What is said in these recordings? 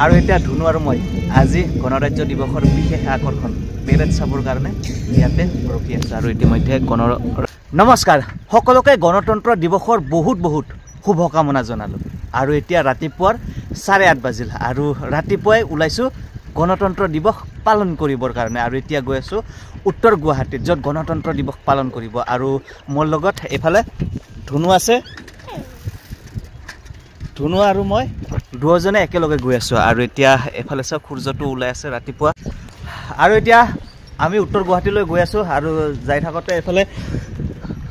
আৰু এতিয়া ধুনু আৰু মই আজি গণৰাজ্য দিৱসৰ বিশেষ আকৰ্ষণ পেৰেড চাবৰ কাৰণে ইয়াতে ৰখি আছোঁ আৰু ইতিমধ্যে নমস্কাৰ সকলোকে গণতন্ত্ৰ দিৱসৰ বহুত শুভকামনা জনালোঁ আৰু এতিয়া ৰাতিপুৱাৰ 8:30 বাজিল আৰু ৰাতিপুৱাই ওলাইছোঁ গণতন্ত্ৰ দিৱস পালন কৰিবৰ কাৰণে আৰু এতিয়া গৈ আছোঁ উত্তৰ গুৱাহাটীত য'ত গণতন্ত্ৰ দিৱস পালন কৰিব আৰু মোৰ লগত এফালে ধুনু আছে ধুনু আৰু মই দুজনে একেলগে গৈ আছোঁ আৰু এতিয়া এফালে চাওক সূৰ্যটো ওলাই আছে ৰাতিপুৱা আৰু এতিয়া আমি উত্তৰ গুৱাহাটীলৈ গৈ আছোঁ আৰু যাই থাকোঁতে এফালে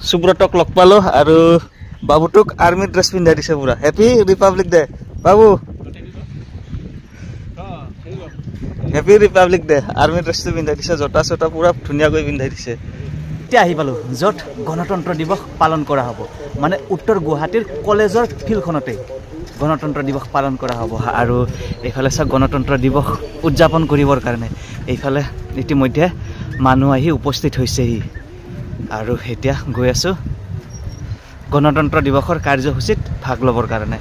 সুব্ৰতক লগ পালোঁ আৰু বাবুটোক আৰ্মি ড্ৰেছ পিন্ধাই দিছে পুৰা হেপী ৰিপাব্লিক ডে বাবু হেপী ৰিপাব্লিক ডে আৰ্মি ড্ৰেছটো পিন্ধাই দিছে জোতা চোতা পুৰা ধুনীয়াকৈ পিন্ধাই দিছে এতিয়া আহি পালোঁ য'ত গণতন্ত্ৰ দিৱস পালন কৰা হ'ব মানে উত্তৰ গুৱাহাটীৰ কলেজৰ ফিল্ডখনতে গণতন্ত্ৰ দিৱস পালন কৰা হ'ব আৰু এইফালে চাওক গণতন্ত্ৰ দিৱস উদযাপন কৰিবৰ কাৰণে এইফালে ইতিমধ্যে মানুহ আহি উপস্থিত হৈছেহি আৰু এতিয়া গৈ আছোঁ গণতন্ত্ৰ দিৱসৰ কাৰ্যসূচীত ভাগ ল'বৰ কাৰণে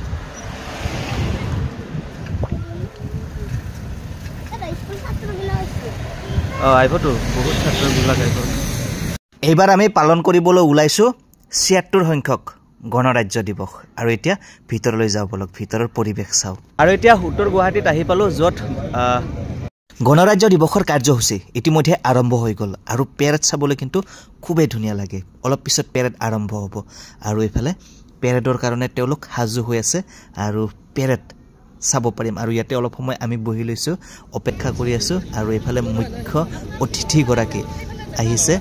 আহিবতো বহুত ছাত্ৰবিলাক আহিব এইবাৰ আমি পালন কৰিবলৈ ওলাইছোঁ ৭৬ সংখ্যক গণৰাজ্য দিৱস আৰু এতিয়া ভিতৰলৈ যাওঁ বলক ভিতৰৰ পৰিৱেশ চাওঁ আৰু এতিয়া উত্তৰ গুৱাহাটীত আহি পালোঁ য'ত গণৰাজ্য দিৱসৰ কাৰ্যসূচী ইতিমধ্যে আৰম্ভ হৈ গ'ল আৰু পেৰেড চাবলৈ কিন্তু খুবেই ধুনীয়া লাগে অলপ পিছত পেৰেড আৰম্ভ হ'ব আৰু এইফালে পেৰেডৰ কাৰণে তেওঁলোক সাজু হৈ আছে আৰু পেৰেড চাব পাৰিম আৰু ইয়াতে অলপ সময় আমি বহি লৈছোঁ অপেক্ষা কৰি আছোঁ আৰু এইফালে মুখ্য অতিথিগৰাকী আহিছে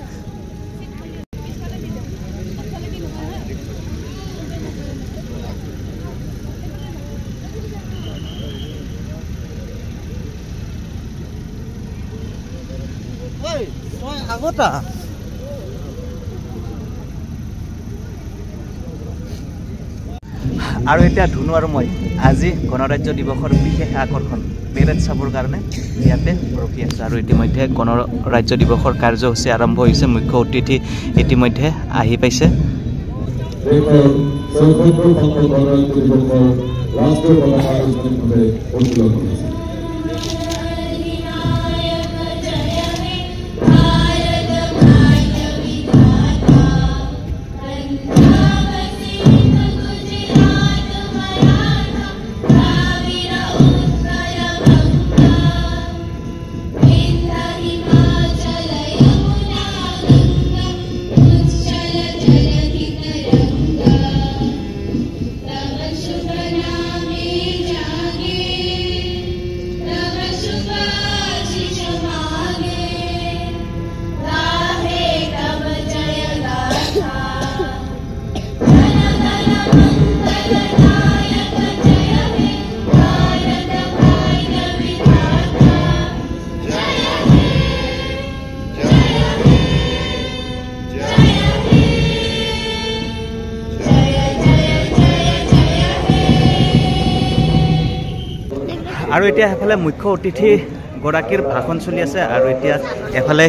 আৰু এতিয়া ধুনু আৰু মই আজি গণৰাজ্য দিৱসৰ বিশেষ আকৰ্ষণ পেৰেড চাবৰ কাৰণে ইয়াতে ৰখি আছোঁ আৰু ইতিমধ্যে গণৰাজ্য দিৱসৰ কাৰ্যসূচী আৰম্ভ হৈছে মুখ্য অতিথি ইতিমধ্যে আহি পাইছে আৰু এতিয়া এফালে মুখ্য অতিথি গৰাকীৰ ভাষণ চলি আছে আৰু এফালে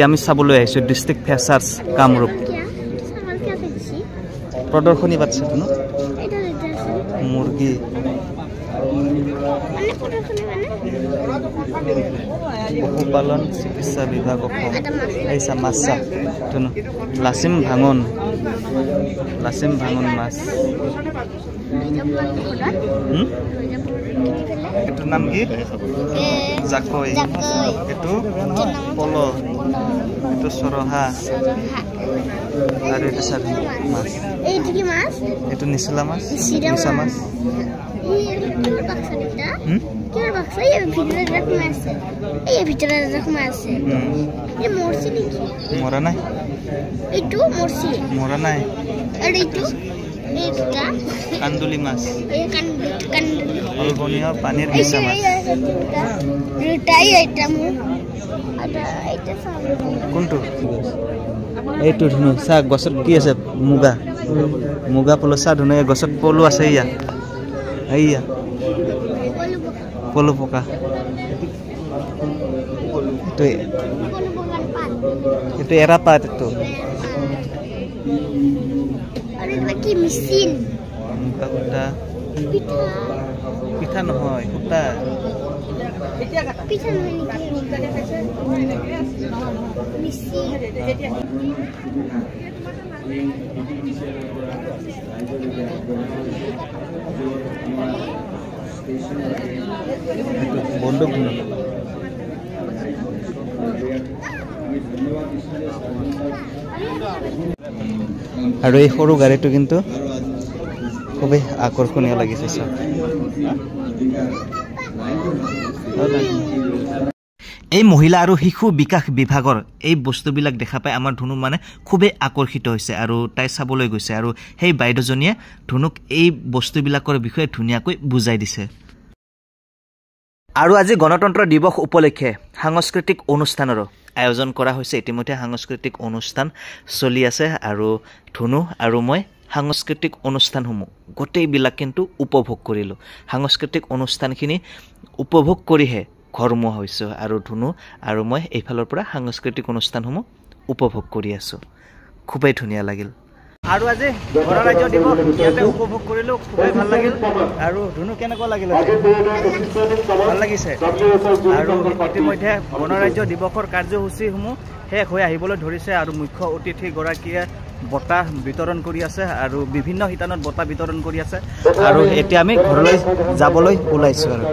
আমি চাবলৈ আহিছোঁ ডিষ্ট্ৰিক্ট ফেচাৰ্ছ কামৰূপ প্ৰদৰ্শনী পাতিছে ন মুৰ্গী পশুপালন চিকিৎসা বিভাগ অসম আহিছা মাছা লাচিম ভাঙন মাছ এটোৰ নাম কি জাকৈ এটো পল এটো সৰহা আৰু এটো সাধু মাছ এইটো কি মাছ এটো নিছলা মাছ নিছা মাছ কিহৰ বাক্স এই ভিতৰত ৰাখা আছে এই মৰছি নেকি মৰা নাই এইটো মৰছি মৰা নাই আৰু এইটো এইটা কান্দুলি মাছ এই কান্দুলি অলবনিয়া পানীৰ মিছা মাছ ৰুটাই এটা এটা কোনটো এইটো ধুনু চাহ গছত কি আছে মুগা পলু চাহ ধুনু এই গছত পলু আছে এইয়া পলু পকা itu era apa itu? Ada lagi mesin. Muka udah. পিঠা নহয় সূতা বন্দুক আৰু এই সৰু গাড়ীটো কিন্তু খুবেই আকৰ্ষণীয় লাগিছে চাওক এই মহিলা আৰু শিশু বিকাশ বিভাগৰ এই বস্তুবিলাক দেখা পাই আমাৰ ধুনু মানে খুবেই আকৰ্ষিত হৈছে আৰু তাই চাবলৈ গৈছে আৰু সেই বাইদেউজনীয়ে ধুনুক এই বস্তুবিলাকৰ বিষয়ে ধুনীয়াকৈ বুজাই দিছে আৰু আজি গণতন্ত্ৰ দিৱস উপলক্ষে সাংস্কৃতিক অনুষ্ঠানৰো আয়োজন কৰা হৈছে ইতিমধ্যে সাংস্কৃতিক অনুষ্ঠান চলি আছে আৰু ধুনু আৰু মই সাংস্কৃতিক অনুষ্ঠানসমূহ গোটেইবিলাক কিন্তু উপভোগ কৰিলোঁ সাংস্কৃতিক অনুষ্ঠানখিনি উপভোগ কৰিহে ঘৰমুৱা হৈছোঁ আৰু ধুনু আৰু মই এইফালৰ পৰা সাংস্কৃতিক অনুষ্ঠানসমূহ উপভোগ কৰি আছোঁ খুবেই ধুনীয়া লাগিল আৰু আজি গণৰাজ্য দিৱস ইয়াতে উপভোগ কৰিলোঁ খুবেই ভাল লাগিল আৰু ধুনু কেনেকুৱা লাগিল ভাল লাগিছে আৰু ইতিমধ্যে গণৰাজ্য দিৱসৰ কাৰ্যসূচীসমূহ শেষ হৈ আহিবলৈ ধৰিছে আৰু মুখ্য অতিথিগৰাকীয়ে বঁটা বিতৰণ কৰি আছে আৰু বিভিন্ন শিতানত বঁটা বিতৰণ কৰি আছে আৰু এতিয়া আমি ঘৰলৈ যাবলৈ ওলাইছোঁ আৰু